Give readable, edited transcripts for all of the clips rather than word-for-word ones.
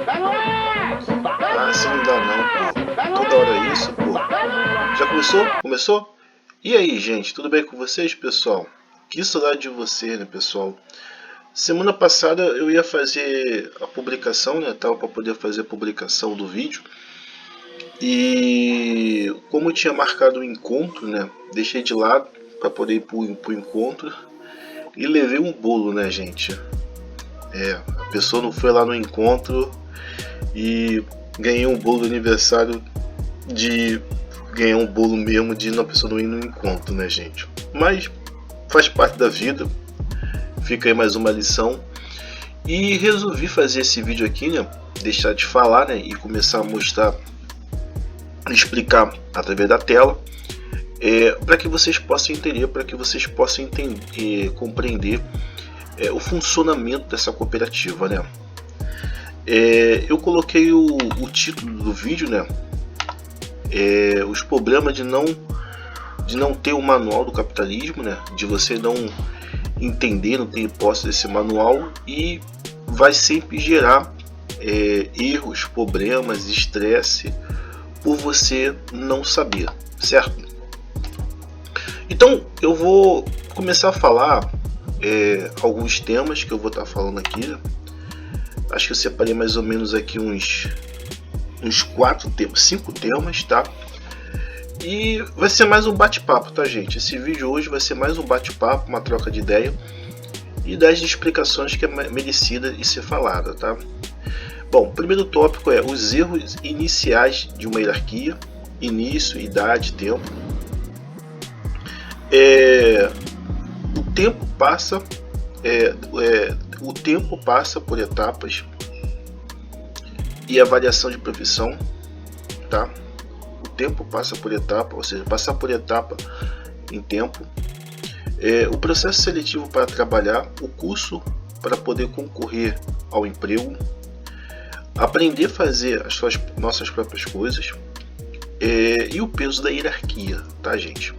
Ah, assim não dá não, pô. Toda hora é isso, pô. Já começou? Começou? E aí, gente, tudo bem com vocês, pessoal? Que saudade de vocês, né, pessoal? Semana passada eu ia fazer a publicação, né, tal, para poder fazer a publicação do vídeo. E como eu tinha marcado o encontro, né, deixei de lado para poder ir pro encontro e levei um bolo, né, gente? A pessoa não foi lá no encontro e ganhei um bolo de aniversário de ganhar um bolo mesmo de uma pessoa não ir no encontro, né, gente? Mas faz parte da vida. Fica aí mais uma lição. E resolvi fazer esse vídeo aqui, né? Deixar de falar, né? E começar a mostrar, explicar através da tela, para que vocês possam entender, para que vocês possam entender, compreender o funcionamento dessa cooperativa, né? Eu coloquei o título do vídeo, né? Os problemas de não ter o manual do capitalismo, né? De você não entender, não ter posse desse manual, e vai sempre gerar erros, problemas, estresse por você não saber, certo? Então eu vou começar a falar alguns temas que eu vou estar falando aqui, né? Acho que eu separei mais ou menos aqui uns 4 temas, 5 temas, tá? E vai ser mais um bate-papo, tá, gente? Esse vídeo hoje vai ser mais um bate-papo, uma troca de ideia e das explicações que é merecida e ser falada, tá? Bom, o primeiro tópico é os erros iniciais de uma hierarquia: início, idade, tempo. O tempo passa, por etapas e a variação de profissão, tá? O tempo passa por etapa, ou seja, passar por etapa em tempo. O processo seletivo para trabalhar, o curso para poder concorrer ao emprego, aprender a fazer as nossas próprias coisas, e o peso da hierarquia, tá, gente?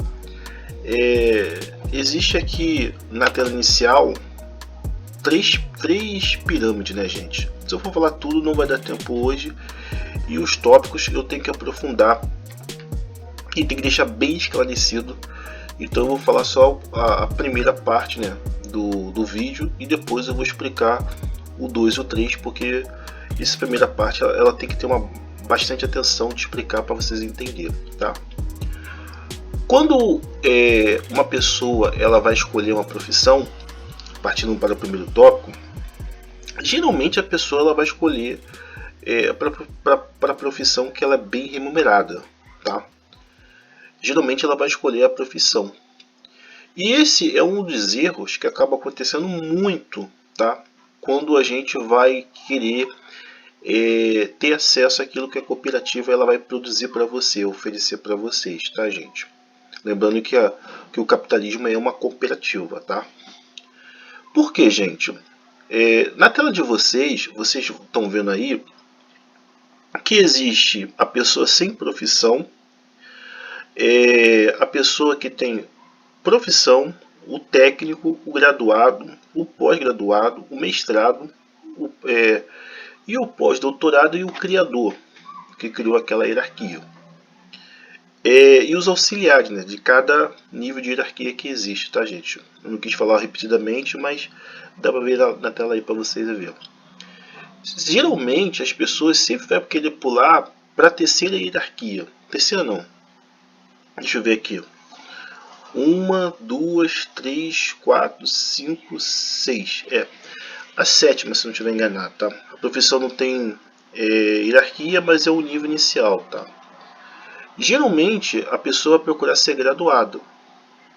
Existe aqui na tela inicial três pirâmides, né, gente? Se eu for falar tudo não vai dar tempo hoje, e os tópicos eu tenho que aprofundar e tem que deixar bem esclarecido. Então eu vou falar só a primeira parte, né, do vídeo, e depois eu vou explicar o 2 e o 3, porque essa primeira parte ela tem que ter bastante atenção de explicar para vocês entenderem, tá? Quando uma pessoa ela vai escolher uma profissão, partindo para o primeiro tópico, geralmente a pessoa ela vai escolher para a profissão que ela é bem remunerada, tá? Geralmente ela vai escolher a profissão. E esse é um dos erros que acaba acontecendo muito, tá? Quando a gente vai querer ter acesso àquilo que a cooperativa ela vai produzir para você, oferecer para vocês, tá, gente? Lembrando que o capitalismo é uma cooperativa, tá? Por que, gente? Na tela de vocês estão vendo aí que existe a pessoa sem profissão, a pessoa que tem profissão, o técnico, o graduado, o pós-graduado, o mestrado, e o pós-doutorado, e o criador, que criou aquela hierarquia. E os auxiliares, né, de cada nível de hierarquia que existe, tá, gente? Eu não quis falar repetidamente, mas dá para ver na tela aí para vocês verem. Geralmente as pessoas sempre vão querer pular para a terceira hierarquia. Terceira não. Deixa eu ver aqui. 1, 2, 3, 4, 5, 6. A sétima, se não estiver enganado, tá? A profissão não tem hierarquia, mas é o nível inicial, tá? Geralmente a pessoa vai procurar ser graduado.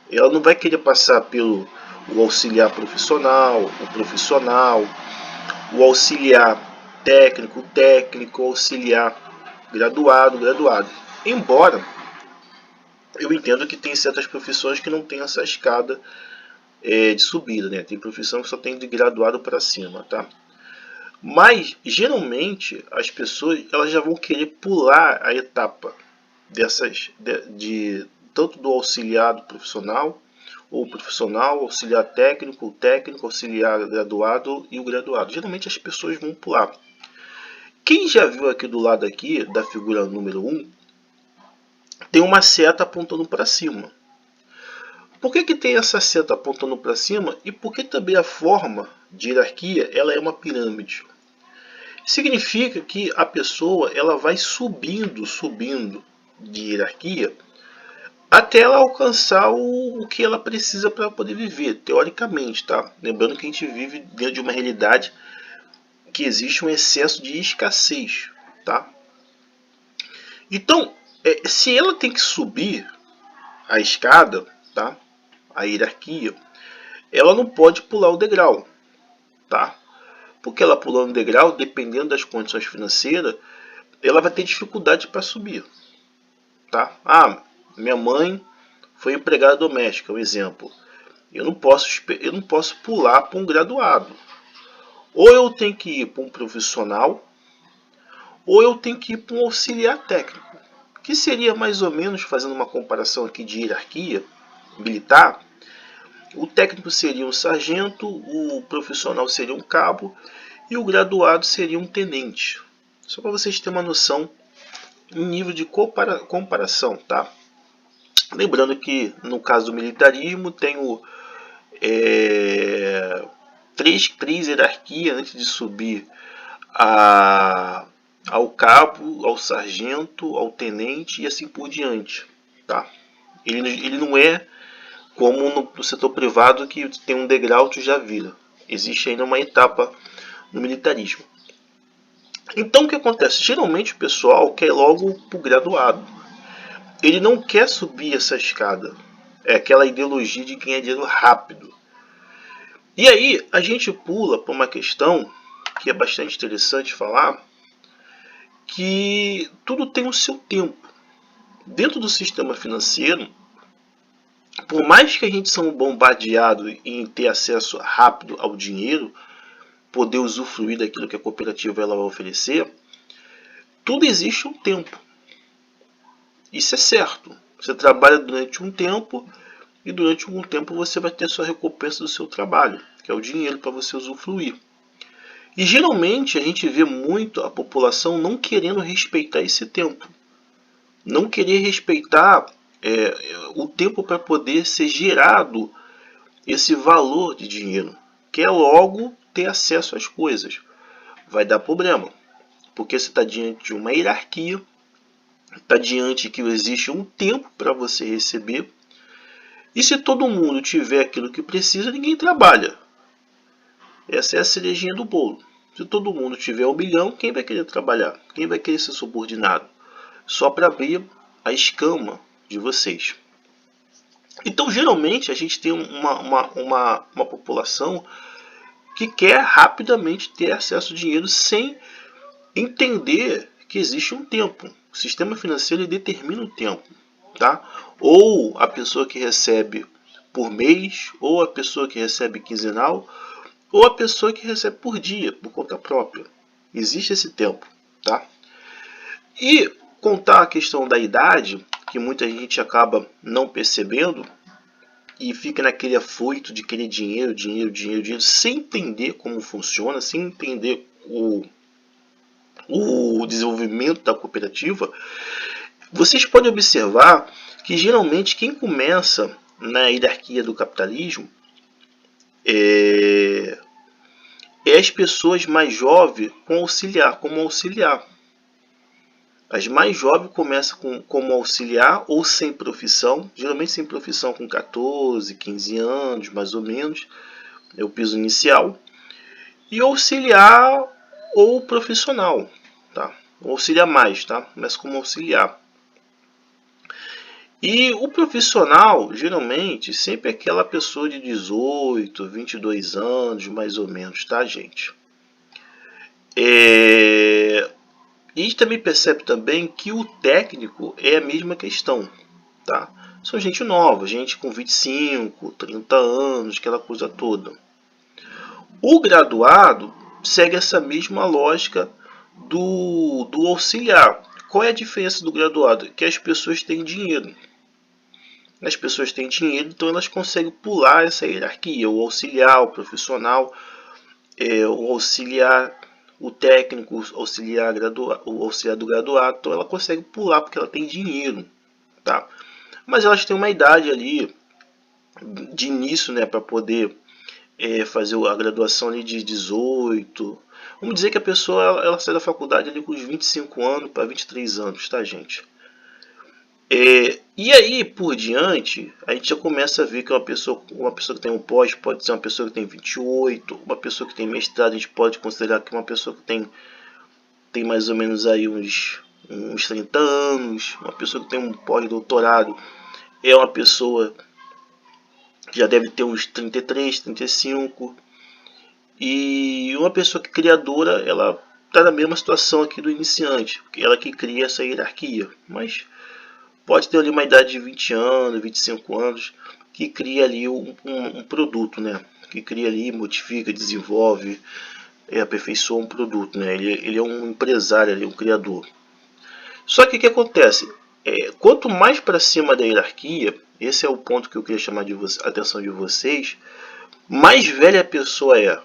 Ela não vai querer passar pelo o auxiliar profissional, o auxiliar técnico, o auxiliar graduado. Embora eu entendo que tem certas profissões que não tem essa escada de subida, né? Tem profissão que só tem de graduado para cima, tá? Mas geralmente as pessoas elas já vão querer pular a etapa tanto do auxiliar do profissional, ou profissional, auxiliar técnico, auxiliar graduado e o graduado. Geralmente as pessoas vão pular. Quem já viu aqui do lado aqui, da figura número 1, tem uma seta apontando para cima. Por que tem essa seta apontando para cima e por que também a forma de hierarquia ela é uma pirâmide? Significa que a pessoa ela vai subindo de hierarquia até ela alcançar o que ela precisa para poder viver, teoricamente, tá? Lembrando que a gente vive dentro de uma realidade que existe um excesso de escassez, tá? Então, se ela tem que subir a escada, tá? A hierarquia, ela não pode pular o degrau, tá? Porque ela pulando o degrau, dependendo das condições financeiras, ela vai ter dificuldade para subir, tá? Ah, minha mãe foi empregada doméstica, um exemplo. Eu não posso pular para um graduado. Ou eu tenho que ir para um profissional, ou eu tenho que ir para um auxiliar técnico, que seria mais ou menos, fazendo uma comparação aqui de hierarquia militar, o técnico seria um sargento, o profissional seria um cabo e o graduado seria um tenente. Só para vocês terem uma noção em nível de comparação, tá? Lembrando que no caso do militarismo tem três hierarquias antes de subir ao cabo, ao sargento, ao tenente e assim por diante, tá? Ele não é como no setor privado que tem um degrau que já vira. Existe ainda uma etapa no militarismo. Então o que acontece? Geralmente o pessoal quer logo para o graduado. Ele não quer subir essa escada. É aquela ideologia de ganhar dinheiro rápido. E aí a gente pula para uma questão que é bastante interessante falar, que tudo tem o seu tempo. Dentro do sistema financeiro, por mais que a gente seja bombardeado em ter acesso rápido ao dinheiro, poder usufruir daquilo que a cooperativa ela vai oferecer, tudo existe um tempo. Isso é certo. Você trabalha durante um tempo e durante algum tempo você vai ter sua recompensa do seu trabalho, que é o dinheiro para você usufruir. E geralmente a gente vê muito a população não querendo respeitar esse tempo. Não querer respeitar o tempo para poder ser gerado esse valor de dinheiro. Quer logo ter acesso às coisas. Vai dar problema. Porque você está diante de uma hierarquia, está diante que existe um tempo para você receber. E se todo mundo tiver aquilo que precisa, ninguém trabalha. Essa é a cerejinha do bolo. Se todo mundo tiver 1 milhão, quem vai querer trabalhar? Quem vai querer ser subordinado? Só para abrir a escama de vocês. Então, geralmente, a gente tem uma população que quer rapidamente ter acesso ao dinheiro sem entender que existe um tempo. O sistema financeiro determina o tempo, tá? Ou a pessoa que recebe por mês, ou a pessoa que recebe quinzenal, ou a pessoa que recebe por dia, por conta própria. Existe esse tempo, tá? E contar a questão da idade, que muita gente acaba não percebendo, e fica naquele afoito de querer dinheiro, sem entender como funciona, sem entender o desenvolvimento da cooperativa. Vocês podem observar que geralmente quem começa na hierarquia do capitalismo é as pessoas mais jovens como auxiliar. As mais jovens começam como auxiliar ou sem profissão, geralmente sem profissão com 14, 15 anos, mais ou menos, é o piso inicial. E auxiliar ou profissional, tá? Auxiliar mais, tá? Começa como auxiliar. E o profissional, geralmente, sempre é aquela pessoa de 18, 22 anos, mais ou menos, tá, gente? E a gente também percebe também que o técnico é a mesma questão, tá? São gente nova, gente com 25, 30 anos, aquela coisa toda. O graduado segue essa mesma lógica do auxiliar. Qual é a diferença do graduado? Que as pessoas têm dinheiro. As pessoas têm dinheiro, então elas conseguem pular essa hierarquia. O auxiliar, o profissional, o auxiliar, o técnico, o auxiliar do graduado, então ela consegue pular porque ela tem dinheiro, tá? Mas elas têm uma idade ali de início, né, para poder fazer a graduação ali de 18. Vamos dizer que a pessoa ela sai da faculdade ali com os 25 anos para 23 anos, tá, gente? E aí, por diante, a gente já começa a ver que uma pessoa que tem um pós pode ser uma pessoa que tem 28, uma pessoa que tem mestrado, a gente pode considerar que uma pessoa que tem mais ou menos aí uns 30 anos, uma pessoa que tem um pós-doutorado é uma pessoa que já deve ter uns 33, 35, e uma pessoa que é criadora, ela está na mesma situação aqui do iniciante, porque ela que cria essa hierarquia, mas pode ter ali uma idade de 20 anos, 25 anos, que cria ali um produto, né? Que cria ali, modifica, desenvolve, aperfeiçoa um produto, né? Ele é um empresário, ele é um criador. Só que o que acontece? Quanto mais para cima da hierarquia, esse é o ponto que eu queria chamar a atenção de vocês, mais velha a pessoa é.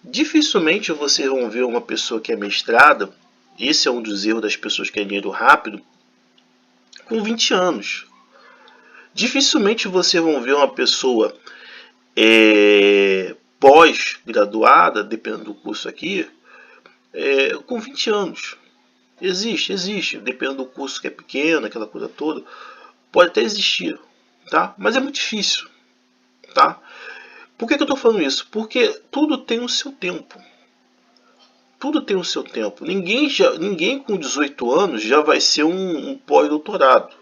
Dificilmente vocês vão ver uma pessoa que é mestrada, esse é um dos erros das pessoas que querem dinheiro rápido, com 20 anos. Dificilmente vocês vão ver uma pessoa pós-graduada, dependendo do curso aqui, com 20 anos. Existe, dependendo do curso que é pequeno, aquela coisa toda, pode até existir, tá? Mas é muito difícil, tá? Por que eu estou falando isso? Porque tudo tem o seu tempo. Tudo tem o seu tempo. Ninguém com 18 anos já vai ser um pós-doutorado.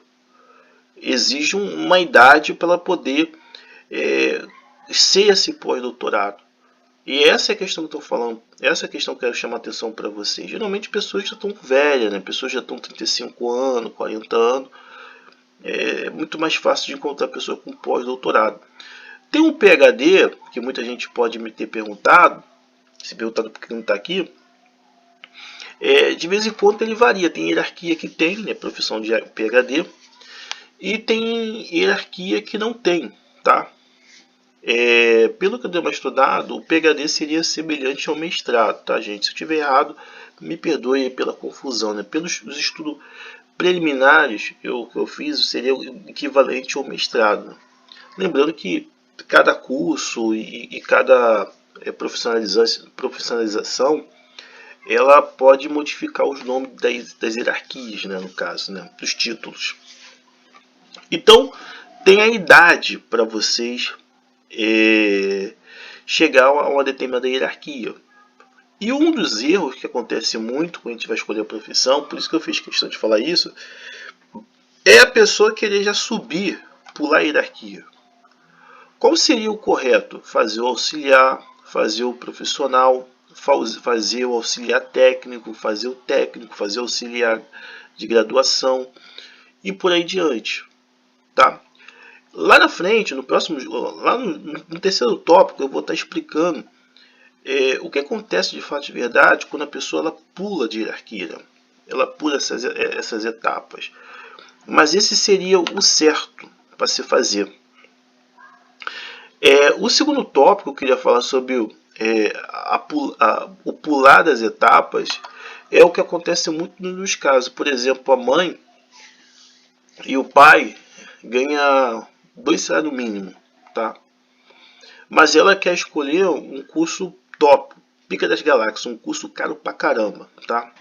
Exige uma idade para ela poder ser esse pós-doutorado. E essa é a questão que eu estou falando. Essa é a questão que eu quero chamar a atenção para vocês. Geralmente pessoas já estão velhas, né? Pessoas já estão 35 anos, 40 anos. É muito mais fácil de encontrar pessoa com pós-doutorado. Tem um PhD, que muita gente pode me ter perguntado, se perguntado por que não está aqui. De vez em quando ele varia. Tem hierarquia que tem, né? Profissão de PhD. E tem hierarquia que não tem, tá? Pelo que eu dei uma estudada, o PhD seria semelhante ao mestrado, tá, gente? Se eu estiver errado, me perdoe pela confusão, né? Pelos estudos preliminares que eu fiz, seria equivalente ao mestrado. Lembrando que cada curso e cada profissionalização, ela pode modificar os nomes das hierarquias, né, no caso, né, dos títulos. Então, tem a idade para vocês chegar a uma determinada hierarquia. E um dos erros que acontece muito quando a gente vai escolher a profissão, por isso que eu fiz questão de falar isso, é a pessoa querer já subir, pular a hierarquia. Qual seria o correto? Fazer o auxiliar, fazer o profissional, fazer o auxiliar técnico, fazer o técnico, fazer o auxiliar de graduação e por aí diante, tá? Lá na frente, no próximo, lá no terceiro tópico, eu vou estar explicando o que acontece de fato de verdade quando a pessoa ela pula de hierarquia, né? Ela pula essas etapas. Mas esse seria o certo para se fazer. O segundo tópico eu queria falar sobre o pular das etapas é o que acontece muito nos casos. Por exemplo, a mãe e o pai ganham 2 salários mínimos, tá? Mas ela quer escolher um curso top, pica das galáxias, um curso caro pra caramba, tá?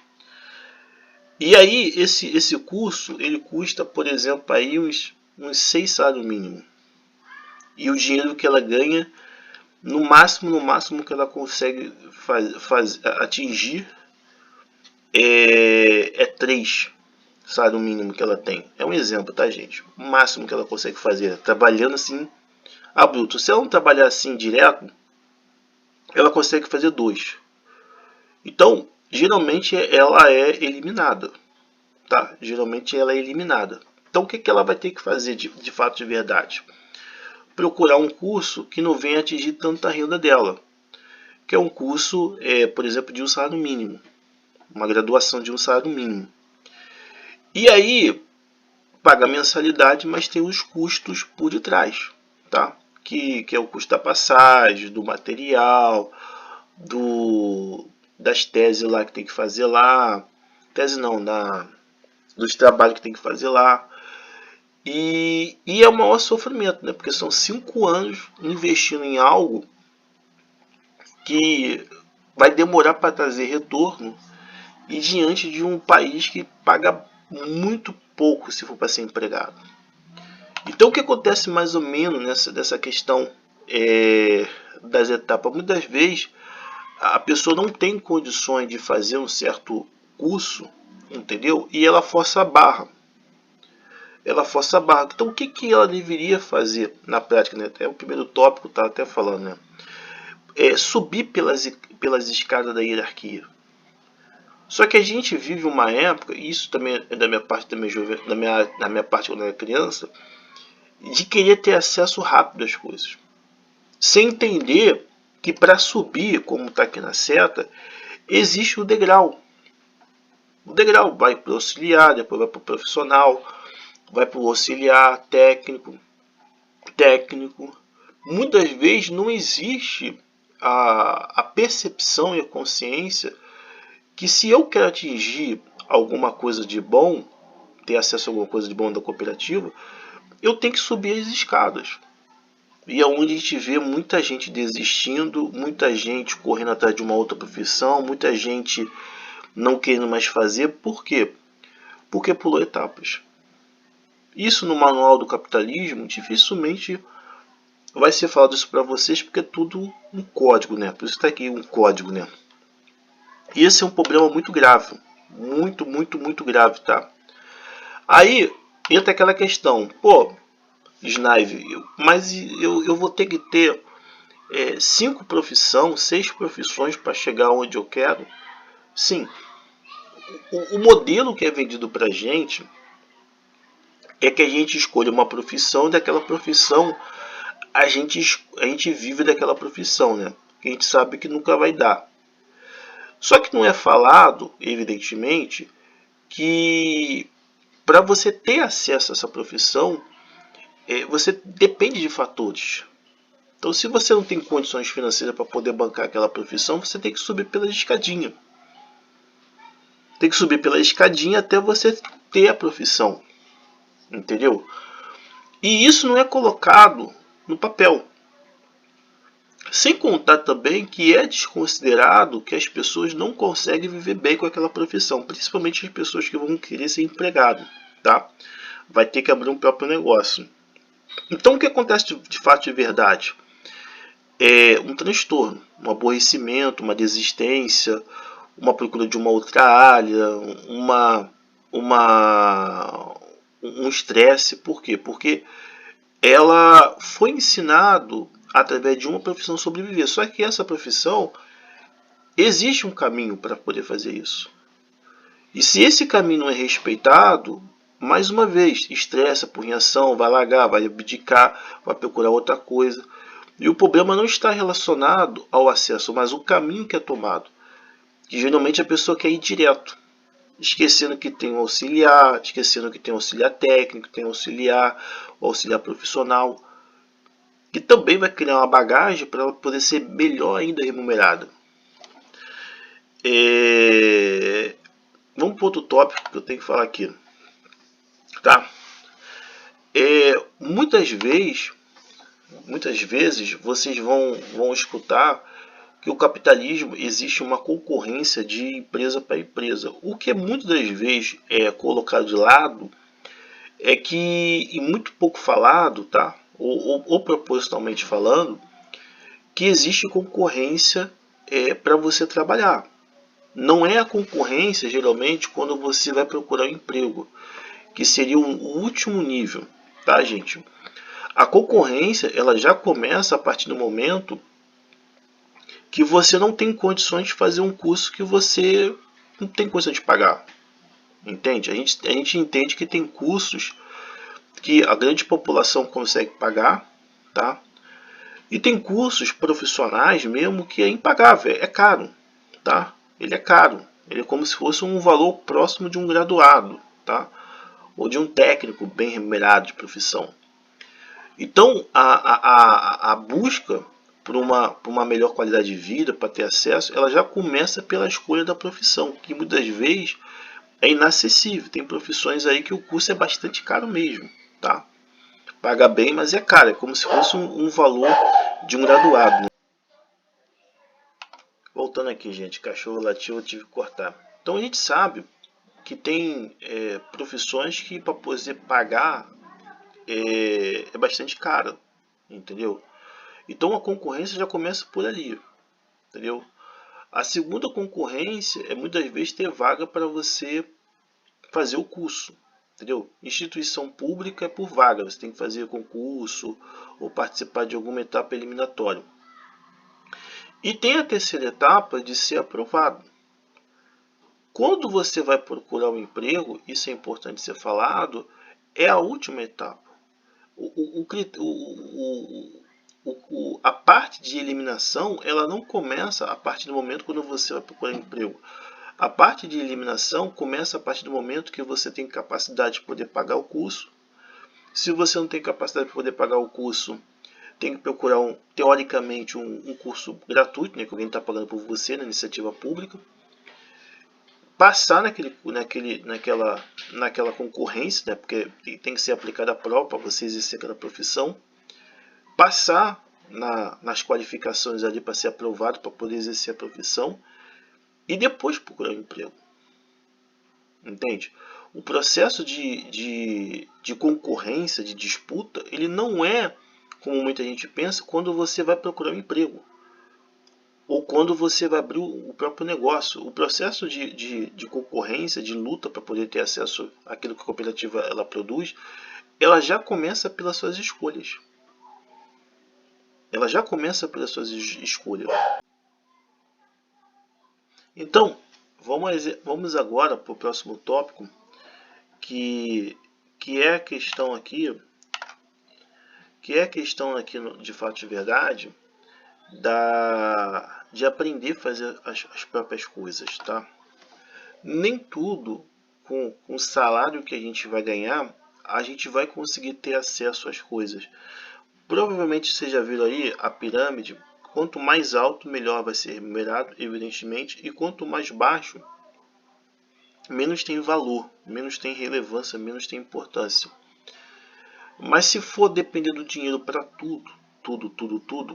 E aí esse curso ele custa, por exemplo, aí uns 6 salários mínimos. E o dinheiro que ela ganha, no máximo que ela consegue atingir é 3 salário mínimo que ela tem. É um exemplo, tá, gente? O máximo que ela consegue fazer, trabalhando assim a bruto. Se ela não trabalhar assim direto, ela consegue fazer 2. Então, geralmente ela é eliminada, tá? Geralmente ela é eliminada. Então, o que ela vai ter que fazer de fato de verdade? Procurar um curso que não venha atingir tanta renda dela, que é um curso, por exemplo, de um salário mínimo, uma graduação de um salário mínimo. E aí, paga mensalidade, mas tem os custos por detrás, tá? Que é o custo da passagem, do material, das teses lá que tem que fazer lá, tese não, dos trabalhos que tem que fazer lá. E é o maior sofrimento, né? Porque são 5 anos investindo em algo que vai demorar para trazer retorno, e diante de um país que paga muito pouco se for para ser empregado. Então o que acontece mais ou menos dessa questão das etapas? Muitas vezes a pessoa não tem condições de fazer um certo curso, entendeu? E ela força a barra. Então o que ela deveria fazer na prática, né? É o primeiro tópico, tá até falando, né? Subir pelas escadas da hierarquia. Só que a gente vive uma época, e isso também é da minha parte da minha parte quando eu era criança, de querer ter acesso rápido às coisas, sem entender que para subir, como está aqui na seta, existe o degrau. O degrau vai para o auxiliar, depois vai para o profissional, vai para o auxiliar técnico. Muitas vezes não existe a percepção e a consciência que se eu quero atingir alguma coisa de bom, ter acesso a alguma coisa de bom da cooperativa, eu tenho que subir as escadas. E é onde a gente vê muita gente desistindo, muita gente correndo atrás de uma outra profissão, muita gente não querendo mais fazer. Por quê? Porque pulou etapas. Isso no manual do capitalismo dificilmente vai ser falado isso para vocês, porque é tudo um código, né? Por isso está aqui um código, né? E esse é um problema muito grave, muito grave, tá? Aí entra aquela questão, pô, Snive, mas eu vou ter que ter 6 profissões para chegar onde eu quero? Sim. O modelo que é vendido para a gente é que a gente escolha uma profissão, e daquela profissão a gente vive daquela profissão, né? Que a gente sabe que nunca vai dar. Só que não é falado, evidentemente, que para você ter acesso a essa profissão, você depende de fatores. Então, se você não tem condições financeiras para poder bancar aquela profissão, você tem que subir pela escadinha. Tem que subir pela escadinha até você ter a profissão. Entendeu? E isso não é colocado no papel. Sem contar também que é desconsiderado que as pessoas não conseguem viver bem com aquela profissão, principalmente as pessoas que vão querer ser empregado, tá? Vai ter que abrir um próprio negócio. Então o que acontece de fato de verdade? É um transtorno, um aborrecimento, uma desistência, uma procura de uma outra área, um estresse. Por quê? Porque ela foi ensinado através de uma profissão sobreviver. Só que essa profissão, existe um caminho para poder fazer isso. E se esse caminho não é respeitado, mais uma vez, estressa, põe em ação, vai largar, vai abdicar, vai procurar outra coisa. E o problema não está relacionado ao acesso, mas o caminho que é tomado. Que geralmente a pessoa quer ir direto, esquecendo que tem um auxiliar, esquecendo que tem um auxiliar técnico, tem um auxiliar profissional, que também vai criar uma bagagem para ela poder ser melhor ainda remunerada. Vamos para outro tópico que eu tenho que falar aqui. Tá? Muitas vezes vocês vão escutar que o capitalismo existe uma concorrência de empresa para empresa. O que muitas das vezes é colocado de lado é que, e muito pouco falado, tá? Ou propositalmente falando, que existe concorrência para você trabalhar. Não é a concorrência geralmente quando você vai procurar um emprego, que seria o último nível, tá, gente? A concorrência ela já começa a partir do momento que você não tem condições de fazer um curso que você não tem condição de pagar. Entende? A gente entende que tem cursos que a grande população consegue pagar, tá? E tem cursos profissionais mesmo que é impagável, é caro, tá? Ele é caro, ele é como se fosse um valor próximo de um graduado, tá? Ou de um técnico bem remunerado de profissão. Então a busca por uma melhor qualidade de vida, para ter acesso, ela já começa pela escolha da profissão, que muitas vezes é inacessível. Tem profissões aí que o curso é bastante caro mesmo, tá? Paga bem, mas é caro, é como se fosse um valor de um graduado, né? Voltando aqui, gente, cachorro latiu, eu tive que cortar. Então a gente sabe que tem profissões que para poder pagar é bastante caro, entendeu? Então a concorrência já começa por ali, entendeu? A segunda concorrência é muitas vezes ter vaga para você fazer o curso, entendeu? Instituição pública é por vaga, você tem que fazer concurso ou participar de alguma etapa eliminatória. E tem a terceira etapa de ser aprovado. Quando você vai procurar um emprego, isso é importante ser falado, é a última etapa. A parte de eliminação, ela não começa a partir do momento quando você vai procurar emprego. A parte de eliminação começa a partir do momento que você tem capacidade de poder pagar o curso. Se você não tem capacidade de poder pagar o curso, tem que procurar teoricamente um curso gratuito, né, que alguém está pagando por você na iniciativa pública. Passar naquela concorrência, né, porque tem que ser aplicada a prova para você exercer aquela profissão. Passar nas qualificações ali para ser aprovado, para poder exercer a profissão. E depois procurar um emprego. Entende? O processo de concorrência, de disputa, ele não é, como muita gente pensa, quando você vai procurar um emprego. Ou quando você vai abrir o próprio negócio. O processo de concorrência, de luta para poder ter acesso àquilo que a cooperativa ela produz, ela já começa pelas suas escolhas. Ela já começa pelas suas escolhas. Então, vamos agora para o próximo tópico, que é a questão aqui, de fato de verdade, de aprender a fazer as próprias coisas, tá? Nem tudo com o salário que a gente vai ganhar, a gente vai conseguir ter acesso às coisas. Provavelmente você já viu aí a pirâmide. Quanto mais alto, melhor vai ser remunerado, evidentemente, e quanto mais baixo, menos tem valor, menos tem relevância, menos tem importância. Mas se for depender do dinheiro para tudo,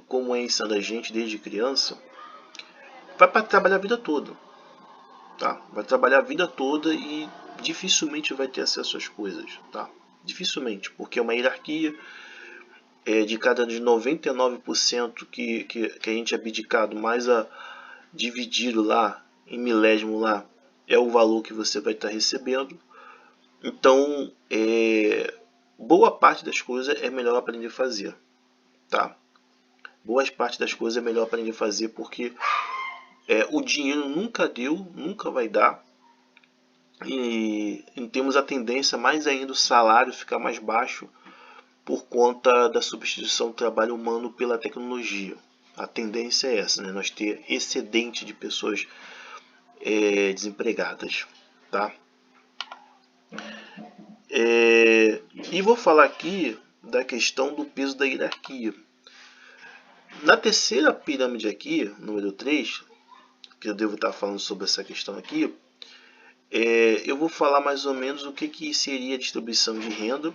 como é ensinado a gente desde criança, vai para trabalhar a vida toda, tá? Vai trabalhar a vida toda e dificilmente vai ter acesso às coisas, tá? Dificilmente, porque é uma hierarquia. De cada 99% que a gente é abdicado, mais dividido lá em milésimo lá, é o valor que você vai estar recebendo. Então, boa parte das coisas é melhor aprender a fazer, tá? Boa parte das coisas é melhor aprender a fazer, porque o dinheiro nunca deu, nunca vai dar. E temos a tendência mais ainda o salário ficar mais baixo por conta da substituição do trabalho humano pela tecnologia. A tendência é essa, né? Nós ter excedente de pessoas desempregadas, tá? E vou falar aqui da questão do peso da hierarquia. Na terceira pirâmide aqui, número 3, que eu devo estar falando sobre essa questão aqui, eu vou falar mais ou menos o que seria a distribuição de renda.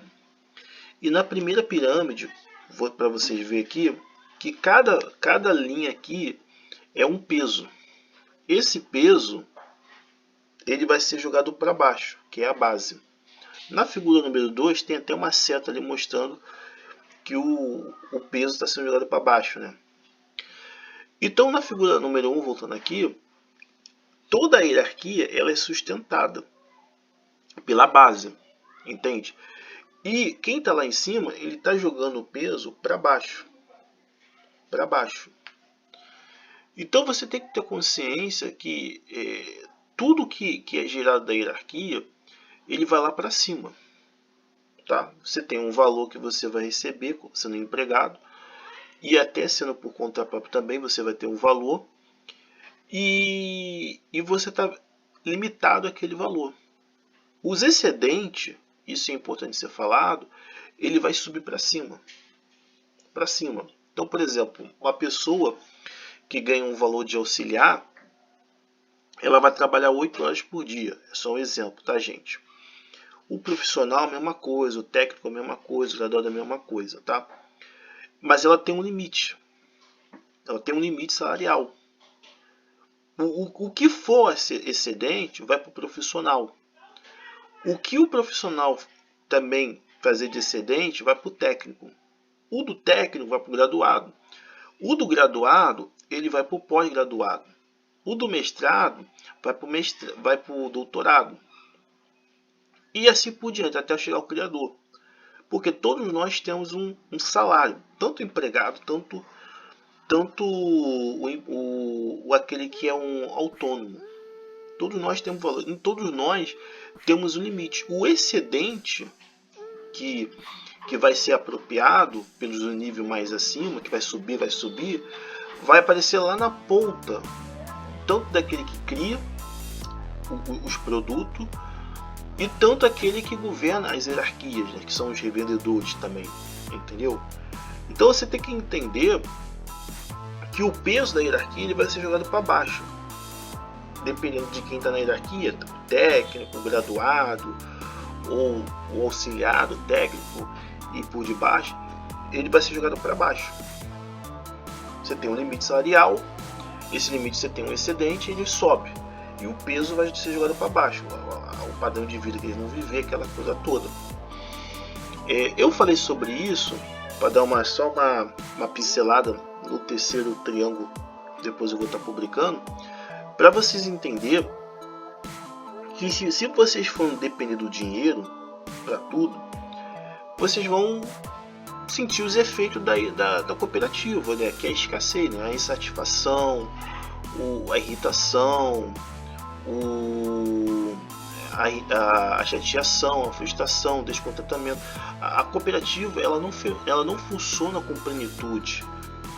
E na primeira pirâmide, vou para vocês verem aqui, que cada linha aqui é um peso. Esse peso ele vai ser jogado para baixo, que é a base. Na figura número 2 tem até uma seta ali mostrando que o peso está sendo jogado para baixo, né? Então na figura número 1, voltando aqui, toda a hierarquia ela é sustentada pela base, entende? E quem está lá em cima, ele está jogando o peso para baixo. Para baixo. Então você tem que ter consciência que tudo que é gerado da hierarquia, ele vai lá para cima. Tá? Você tem um valor que você vai receber sendo empregado. E até sendo por conta própria também, você vai ter um valor. E você está limitado àquele valor. Os excedentes, isso é importante ser falado, ele vai subir para cima. Para cima. Então, por exemplo, uma pessoa que ganha um valor de auxiliar, ela vai trabalhar 8 horas por dia. É só um exemplo, tá, gente? O profissional a mesma coisa, o técnico a mesma coisa, o graduado a mesma coisa, tá? Mas ela tem um limite. Ela tem um limite salarial. O que for excedente vai para o profissional. O que o profissional também fazer de excedente vai para o técnico. O do técnico vai para o graduado. O do graduado ele vai para o pós-graduado. O do mestrado vai para o doutorado. E assim por diante, até chegar ao criador. Porque todos nós temos um salário, tanto empregado, tanto aquele que é um autônomo. Todos nós temos valor, todos nós temos um limite. O excedente que vai ser apropriado pelos nível mais acima, que vai subir, vai aparecer lá na ponta, tanto daquele que cria os produtos e tanto aquele que governa as hierarquias, né, que são os revendedores também, entendeu? Então você tem que entender que o peso da hierarquia ele vai ser jogado para baixo, dependendo de quem está na hierarquia, o técnico, o graduado ou o auxiliado técnico e por debaixo, ele vai ser jogado para baixo. Você tem um limite salarial, esse limite você tem um excedente, ele sobe e o peso vai ser jogado para baixo, o padrão de vida que eles vão viver, aquela coisa toda. Eu falei sobre isso para dar só uma pincelada no terceiro triângulo, depois eu vou estar publicando, para vocês entenderem que se vocês forem depender do dinheiro para tudo, vocês vão sentir os efeitos da cooperativa, né? Que é a escassez, né? A insatisfação, a irritação, a chateação, a frustração, o descontentamento. A cooperativa ela não funciona com plenitude,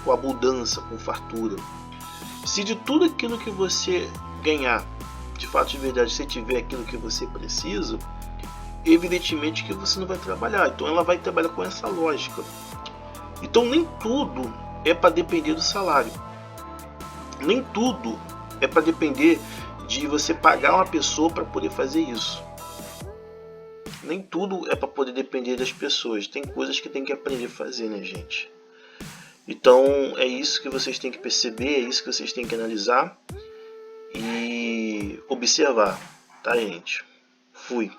com abundância, com fartura. Se de tudo aquilo que você ganhar, de fato de verdade, você tiver aquilo que você precisa, evidentemente que você não vai trabalhar. Então ela vai trabalhar com essa lógica. Então nem tudo é para depender do salário. Nem tudo é para depender de você pagar uma pessoa para poder fazer isso. Nem tudo é para poder depender das pessoas. Tem coisas que tem que aprender a fazer, né, gente? Então é isso que vocês têm que perceber, é isso que vocês têm que analisar e observar, tá, gente? Fui.